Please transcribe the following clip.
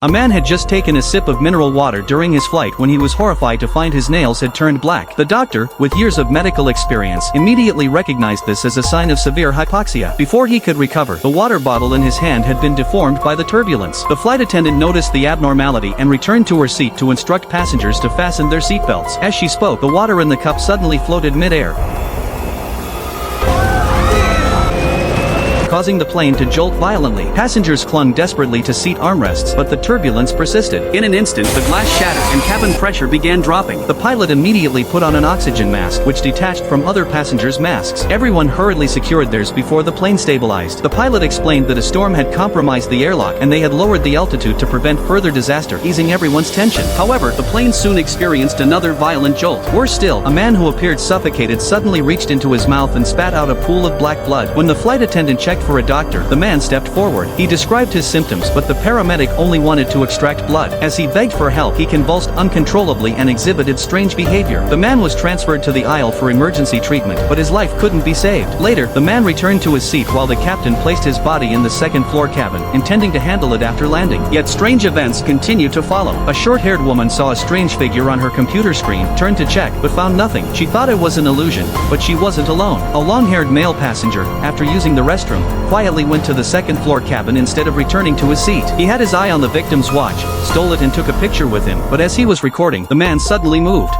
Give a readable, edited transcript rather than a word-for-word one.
A man had just taken a sip of mineral water during his flight when he was horrified to find his nails had turned black. The doctor, with years of medical experience, immediately recognized this as a sign of severe hypoxia. Before he could recover, the water bottle in his hand had been deformed by the turbulence. The flight attendant noticed the abnormality and returned to her seat to instruct passengers to fasten their seatbelts. As she spoke, the water in the cup suddenly floated mid-air, causing the plane to jolt violently. Passengers clung desperately to seat armrests, but the turbulence persisted. In an instant, the glass shattered and cabin pressure began dropping. The pilot immediately put on an oxygen mask, which detached from other passengers' masks. Everyone hurriedly secured theirs before the plane stabilized. The pilot explained that a storm had compromised the airlock, and they had lowered the altitude to prevent further disaster, easing everyone's tension. However, the plane soon experienced another violent jolt. Worse still, a man who appeared suffocated suddenly reached into his mouth and spat out a pool of black blood. When the flight attendant checked for a doctor, the man stepped forward. He described his symptoms, but the paramedic only wanted to extract blood. As he begged for help, he convulsed uncontrollably and exhibited strange behavior. The man was transferred to the aisle for emergency treatment, but his life couldn't be saved. Later, the man returned to his seat while the captain placed his body in the second-floor cabin, intending to handle it after landing. Yet strange events continued to follow. A short-haired woman saw a strange figure on her computer screen, turned to check, but found nothing. She thought it was an illusion, but she wasn't alone. A long-haired male passenger, after using the restroom, quietly went to the second-floor cabin instead of returning to his seat. He had his eye on the victim's watch, stole it and took a picture with him, but as he was recording, the man suddenly moved.